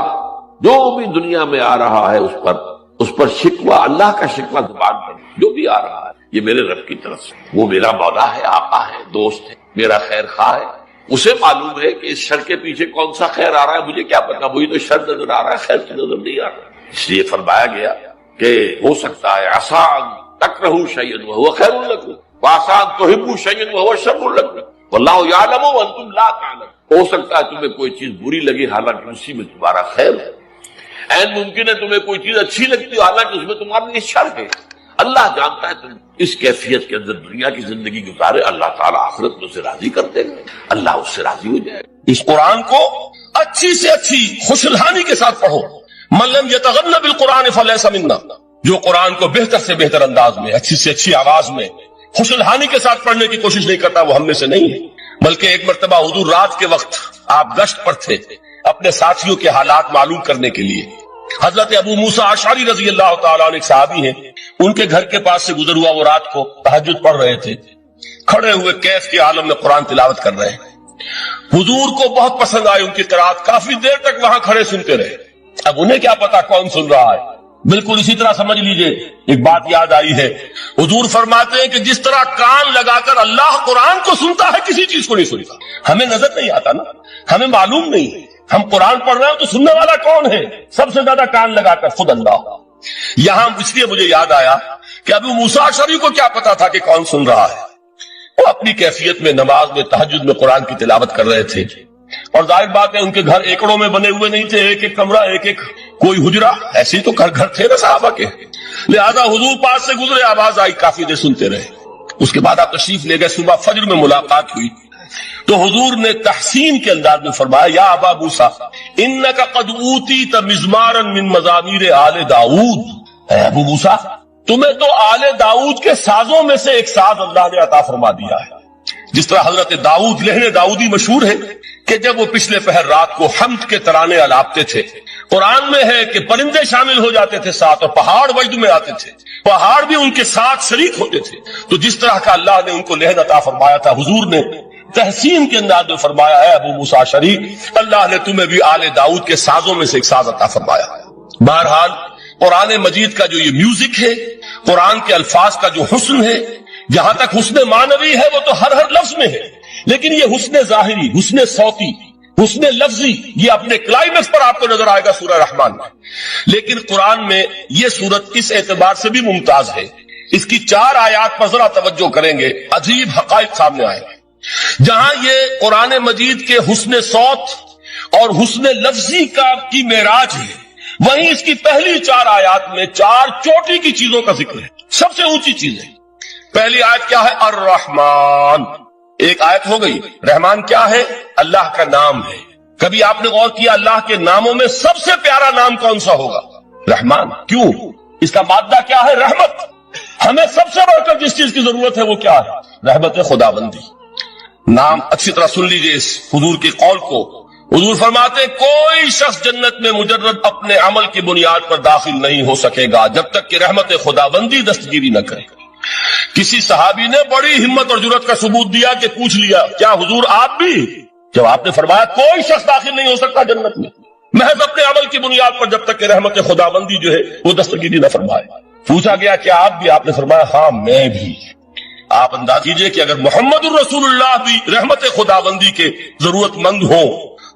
جو بھی دنیا میں آ رہا ہے اس پر شکوہ، اللہ کا شکوہ زبان پر جو بھی آ رہا ہے یہ میرے رب کی طرف سے، وہ میرا مولا ہے، آقا ہے، دوست ہے، میرا خیر خواہ ہے، اسے معلوم ہے کہ اس شر کے پیچھے کون سا خیر آ رہا ہے، مجھے کیا پتا، مجھے تو شر نظر آ رہا ہے، خیر تو نظر نہیں آ رہا۔ اس لیے فرمایا گیا کہ ہو سکتا ہے عسیٰ تکرہوا شیئا وہو خیر لکم وعسیٰ تحبوا شیئا وہو شر لکم واللہ یعلم وانتم لا تعلمون، ہو سکتا ہے تمہیں کوئی چیز بری لگے حالانکہ اسی میں تمہارا خیر ہے، عین ممکن ہے تمہیں کوئی چیز اچھی لگتی ہو حالانکہ اس میں تمہارے لیے شر ہے۔ اللہ جانتا ہے تم اس کیفیت کے اندر دنیا کی زندگی گزارے، اللہ تعالیٰ آخرت میں اسے راضی کر دے گا، اللہ اس سے راضی ہو جائے گا۔ اس قرآن کو اچھی سے اچھی خوشلحانی کے ساتھ پڑھو، من لم یتغن بالقرآن فلیس منا، جو قرآن کو بہتر سے بہتر انداز میں، اچھی سے اچھی آواز میں، خوشلحانی کے ساتھ پڑھنے کی کوشش نہیں کرتا وہ ہم میں سے نہیں ہے۔ بلکہ ایک مرتبہ حضور رات کے وقت آپ گشت پر تھے اپنے ساتھیوں کے حالات معلوم کرنے کے لیے، حضرت ابو موسیٰ اشعری رضی اللہ تعالیٰ عنہ ایک صحابی ہیں، ان کے گھر کے پاس سے گزر ہوا، وہ رات کو تہجد پڑھ رہے تھے، کھڑے ہوئے کیف کے عالم میں قرآن تلاوت کر رہے ہیں، حضور کو بہت پسند آئی ان کی قرات، کافی دیر تک وہاں کھڑے سنتے رہے۔ اب انہیں کیا پتا کون سن رہا ہے، بالکل اسی طرح سمجھ لیجئے ایک بات یاد آئی ہے، حضور فرماتے ہیں کہ جس طرح کان لگا کر اللہ قرآن کو سنتا ہے کسی چیز کو نہیں سنتا، ہمیں نظر نہیں آتا نا، ہمیں معلوم نہیں، ہم قرآن پڑھ رہے ہیں تو سننے والا کون ہے؟ سب سے زیادہ کان لگا کر خود اللہ۔ یہاں اس لیے مجھے یاد آیا کہ ابو موسیٰ اشعری کو کیا پتا تھا کہ کون سن رہا ہے. وہ اپنی کیفیت میں نماز میں تہجد میں قرآن کی تلاوت کر رہے تھے، اور ظاہر بات ہے ان کے گھر ایکڑوں میں بنے ہوئے نہیں تھے، ایک ایک کمرہ، ایک ایک کوئی حجرہ، ایسے ہی تو گھر تھے نا صحابہ کے. لہذا حضور پاس سے گزرے، آواز آئی، کافی دیر سنتے رہے. اس کے بعد آپ تشریف لے گئے، صبح فجر میں ملاقات ہوئی تو حضور نے تحسین کے انداز میں فرمایا، یا ابا موسیٰ انک قد اوتیت مزمارا من مزامیر آل داؤد. اے ابو موسیٰ، تمہیں تو آل داؤد کے سازوں میں سے ایک ساز اللہ نے عطا فرما دیا ہے. جس طرح حضرت داؤد لہن داؤدی مشہور ہے کہ جب وہ پچھلے پہر رات کو حمد کے ترانے الاپتے تھے، قرآن میں ہے کہ پرندے شامل ہو جاتے تھے ساتھ، اور پہاڑ وجد میں آتے تھے، پہاڑ بھی ان کے ساتھ شریک ہوتے تھے. تو جس طرح کا اللہ نے ان کو لہن عطا فرمایا تھا، حضور نے تحسین کے انداز میں فرمایا، ہے ابو موسیٰ اشعری، اللہ نے تمہیں بھی آل داؤد کے سازوں میں سے ایک ساز عطا فرمایا. بہرحال قرآن مجید کا جو یہ میوزک ہے، قرآن کے الفاظ کا جو حسن ہے، جہاں تک حسن معنوی ہے وہ تو ہر لفظ میں ہے، لیکن یہ حسن ظاہری، حسن صوتی، حسن لفظی، یہ اپنے کلائمیکس پر آپ کو نظر آئے گا سورہ رحمان میں. لیکن قرآن میں یہ سورت اس اعتبار سے بھی ممتاز ہے، اس کی 4 آیات پر ذرا توجہ کریں گے، عجیب حقائق سامنے آئے گے. جہاں یہ قرآن مجید کے حسن صوت اور حسن لفظی کی معراج ہے، وہیں اس کی پہلی 4 آیات میں 4 چوٹی کی چیزوں کا ذکر ہے، سب سے اونچی چیز ہے. پہلی آیت کیا ہے؟ الرحمن. ایک آیت ہو گئی. رحمان کیا ہے؟ اللہ کا نام ہے. کبھی آپ نے غور کیا اللہ کے ناموں میں سب سے پیارا نام کون سا ہوگا؟ رحمان. کیوں؟ اس کا مادہ کیا ہے؟ رحمت. ہمیں سب سے بڑھ کر جس چیز کی ضرورت ہے وہ کیا ہے؟ رحمت خداوندی. نام اچھی طرح سن لیجئے اس حضور کے قول کو. حضور فرماتے کوئی شخص جنت میں مجرد اپنے عمل کی بنیاد پر داخل نہیں ہو سکے گا جب تک کہ رحمت خداوندی دستگیری نہ کرے. کسی صحابی نے بڑی ہمت اور جرأت کا ثبوت دیا کہ پوچھ لیا، کیا حضور آپ بھی؟ جب آپ نے فرمایا کوئی شخص داخل نہیں ہو سکتا جنت میں محض اپنے عمل کی بنیاد پر جب تک کہ رحمت خداوندی جو ہے وہ دستگیری نہ فرمائے. پوچھا گیا کیا آپ بھی؟ آپ نے فرمایا ہاں میں بھی. آپ انداز کیجئے کہ اگر محمد الرسول اللہ بھی رحمت خداوندی کے ضرورت مند ہوں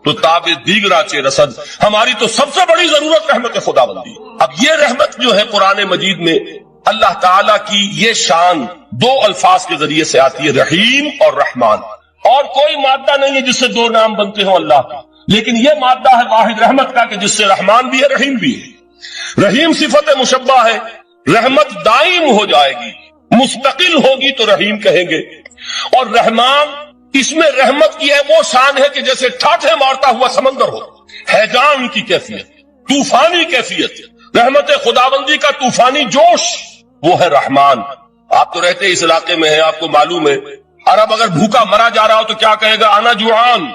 تو تاب دیگرا چے رسد، ہماری تو سب سے بڑی ضرورت رحمت خداوندی. اب یہ رحمت جو ہے قرآن مجید میں اللہ تعالیٰ کی یہ شان 2 الفاظ کے ذریعے سے آتی ہے، رحیم اور رحمان. اور کوئی مادہ نہیں ہے جس سے 2 نام بنتے ہوں اللہ کا، لیکن یہ مادہ ہے واحد رحمت کا کہ جس سے رحمان بھی ہے رحیم بھی ہے. رحیم صفت مشبہ ہے، رحمت دائم ہو جائے گی، مستقل ہوگی تو رحیم کہیں گے. اور رحمان، اس میں رحمت کی ہے وہ شان ہے کہ جیسے ٹھاٹھے مارتا ہوا سمندر ہو، ہیجان کی کیفیت، طوفانی کیفیت. رحمت خداوندی کا طوفانی جوش وہ ہے رحمان. آپ تو رہتے اس علاقے میں ہیں، آپ کو معلوم ہے عرب اگر بھوکا مرا جا رہا ہو تو کیا کہے گا؟ انا جوعان.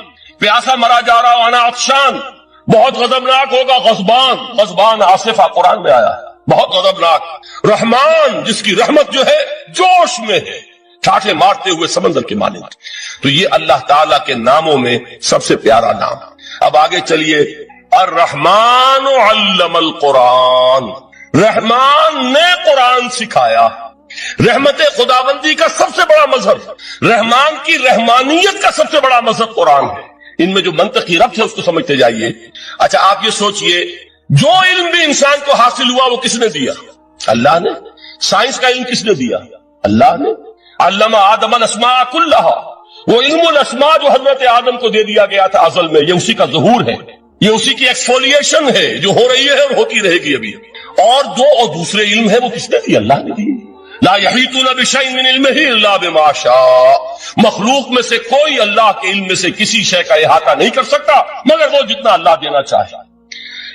پیاسا مرا جا رہا ہو انا عطشان. بہت غضبناک ہوگا غضبان. غضبان آصفہ قرآن میں آیا ہے، بہت غضبناک. رحمان جس کی رحمت جو ہے جوش میں ہے، ٹھاٹھے مارتے ہوئے سمندر کے مانند. تو یہ اللہ تعالیٰ کے ناموں میں سب سے پیارا نام. اب آگے چلیے. الرحمن علم القرآن. رحمان نے قرآن سکھایا. رحمت خداوندی کا سب سے بڑا مظہر، رحمان کی رحمانیت کا سب سے بڑا مظہر قرآن ہے. ان میں جو منطقی ربط ہے اس کو سمجھتے جائیے. اچھا آپ یہ سوچئے، جو علم بھی انسان کو حاصل ہوا وہ کس نے دیا؟ اللہ نے. سائنس کا علم کس نے دیا؟ اللہ نے. علم آدم الاسماء کلہا. وہ علم الاسماء جو حضرت آدم کو دے دیا گیا تھا ازل میں، یہ اسی کا ظہور ہے، یہ اسی کی ایکسفولیشن ہے جو ہو رہی ہے اور ہوتی رہے گی ابھی. اور دوسرے علم ہے وہ کس نے دی؟ اللہ نے دی. لا یحیطون بشیء من علمہ الا بما شاء. مخلوق میں سے کوئی اللہ کے علم میں سے کسی شے کا احاطہ نہیں کر سکتا مگر وہ جتنا اللہ دینا چاہے.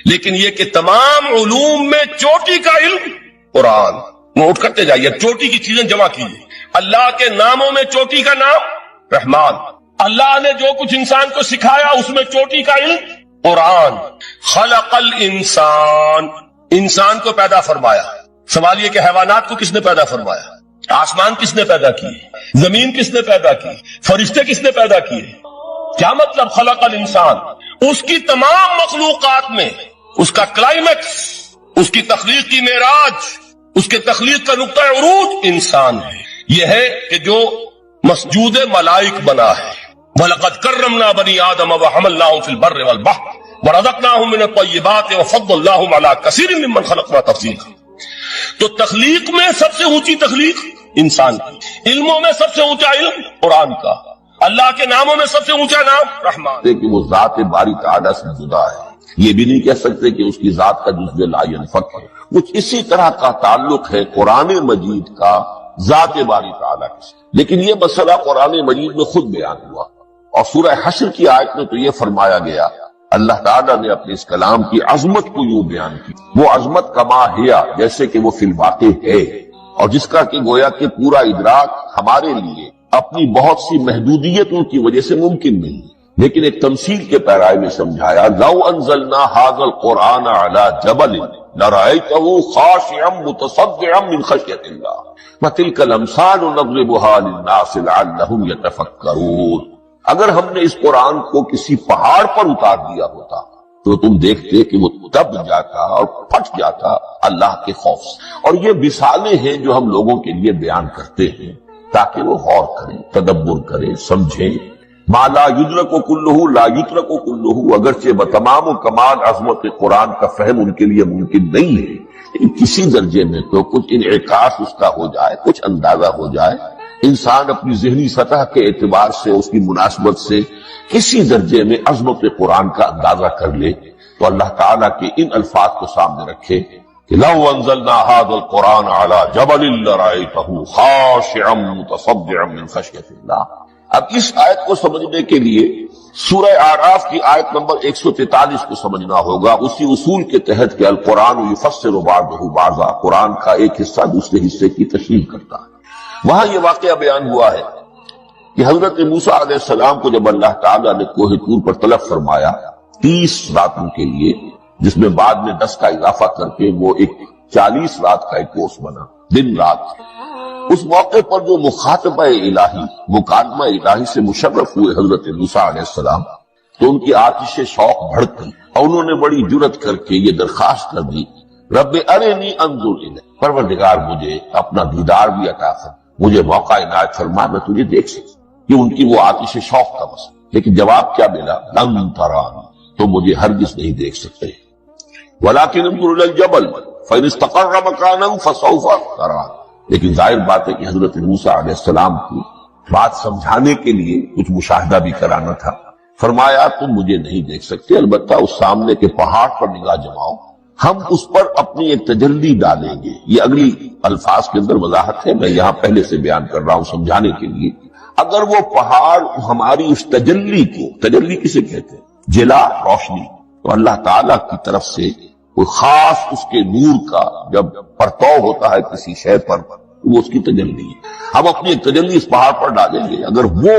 لیکن یہ کہ تمام علوم میں چوٹی کا علم قرآن. نوٹ کرتے جائیے، چوٹی کی چیزیں جمع کیجیے. اللہ کے ناموں میں چوٹی کا نام رحمان. اللہ نے جو کچھ انسان کو سکھایا اس میں چوٹی کا علم قرآن. خلق الانسان. انسان کو پیدا فرمایا. سوال یہ کہ حیوانات کو کس نے پیدا فرمایا؟ آسمان کس نے پیدا کیے؟ زمین کس نے پیدا کی؟ فرشتے کس نے پیدا کیے؟ کیا مطلب خلق الانسان؟ اس کی تمام مخلوقات میں اس کا کلائمیکس، اس کی تخلیق کی معراج، اس کے تخلیق کا نقطہ عروج انسان ہے. یہ ہے کہ جو مسجود ملائک بنا ہے. وَلَقَدْ كَرَّمْنَا بَنِي آدَمَ وَحَمَلْنَاهُمْ فِي الْبَرِّ وَالْبَحْرِ. وَرَزَقْنَاهُم مِّنَ الطَّيِّبَاتِ وَفَضَّلْنَاهُمْ عَلَىٰ كَثِيرٍ مِّمَّنْ خَلَقْنَا تَفْضِيلًا۔ تو تخلیق میں سب سے اونچی تخلیق انسان کی، علموں میں سب سے اونچا علم قرآن کا، اللہ کے ناموں میں سب سے اونچا نام رحمان، کہ وہ ذات باری تعالیٰ سے جدا ہے، یہ بھی نہیں کہہ سکتے کہ اس کی ذات کا جزو لا ينفک ہے۔ کچھ اسی طرح کا تعلق ہے قرآن مجید کا ذات باری تعالیٰ کے، لیکن یہ مسئلہ قرآن مجید میں خود بیان ہوا، اور سورہ حشر کی آیت میں تو یہ فرمایا گیا، اللہ تعالیٰ نے اپنے اس کلام کی عظمت کو یوں بیان کی، وہ عظمت کما ہیا، جیسے کہ وہ فی الواقع ہے، اور جس کا کہ گویا کہ پورا ادراک ہمارے لیے اپنی بہت سی محدودیتوں کی وجہ سے ممکن نہیں، لیکن ایک تمثیل کے پیرائے میں سمجھایا، لو انزلنا هذا القرآن على جبل لرأيته خاشعا متصدعا من خشية الله وتلك الامثال نضربها للناس لعلهم يتفكرون۔ اگر ہم نے اس قرآن کو کسی پہاڑ پر اتار دیا ہوتا تو تم دیکھتے کہ وہ دب جاتا اور پھٹ جاتا اللہ کے خوف سے۔ اور یہ مثالیں ہیں جو ہم لوگوں کے لیے بیان کرتے ہیں تاکہ وہ غور کریں، تدبر کریں، سمجھیں۔ ما لا یدرک کلہ لا یترک کلہ، اگرچہ بتمام و کمال عظمت قرآن کا فہم ان کے لیے ممکن نہیں ہے، لیکن کسی درجے میں تو کچھ انعکاس اس کا ہو جائے، کچھ اندازہ ہو جائے، انسان اپنی ذہنی سطح کے اعتبار سے اس کی مناسبت سے کسی درجے میں عظمت قرآن کا اندازہ کر لے تو اللہ تعالیٰ کے ان الفاظ کو سامنے رکھے کہ لو انزلنا هذا القرآن على جبل لرأيته خاشعا متصدعا من خشية الله۔ اب اس آیت کو سمجھنے کے لیے سورہ اعراف کی آیت نمبر 143 کو سمجھنا ہوگا، اسی اصول کے تحت کہ القرآن یفسر بعضہ بعضا، قرآن کا ایک حصہ دوسرے حصے کی تشریح کرتا ہے۔ وہاں یہ واقعہ بیان ہوا ہے کہ حضرت موسیٰ علیہ السلام کو جب اللہ تعالیٰ نے کوہ طور پر طلب فرمایا 30 راتوں کے لیے، جس میں بعد میں 10 کا اضافہ کر کے وہ ایک 40 رات کا ایک کورس بنا، دن رات، اس موقع پر جو مخاطبہ الہی، مکالمہ الہی سے مشرف ہوئے حضرت موسیٰ علیہ السلام، تو ان کی آتش شوق بھڑک گئی اور انہوں نے بڑی جرت کر کے یہ درخواست کر دی، رب ارنی انظر الیک، پروردگار مجھے اپنا دیدار بھی عطا کر، مجھے موقع عنایت فرما، میں تجھے دیکھ سکوں۔ یہ ان کی وہ آتش شوق کا مسئلہ، لیکن جواب کیا ملا؟ لن ترانی، تو مجھے ہرگز نہیں دیکھ سکتے، ولکن انظر الی الجبل فإن استقر مکانہ فسوف ترانی۔ لیکن ظاہر بات ہے کہ حضرت موسیٰ علیہ السلام کو بات سمجھانے کے لیے کچھ مشاہدہ بھی کرانا تھا۔ فرمایا تم مجھے نہیں دیکھ سکتے، البتہ اس سامنے کے پہاڑ پر نگاہ جماؤ، ہم اس پر اپنی ایک تجلی ڈالیں گے۔ یہ اگلی الفاظ کے اندر وضاحت ہے، میں یہاں پہلے سے بیان کر رہا ہوں سمجھانے کے لیے۔ اگر وہ پہاڑ ہماری اس تجلی کو، تجلی کسے کہتے ہیں؟ جلا، روشنی، تو اللہ تعالیٰ کی طرف سے کوئی خاص اس کے نور کا جب پرتو ہوتا ہے کسی شے پر، وہ اس کی تجلی ہے، ہم اپنی ایک تجلی اس پہاڑ پر ڈالیں گے، اگر وہ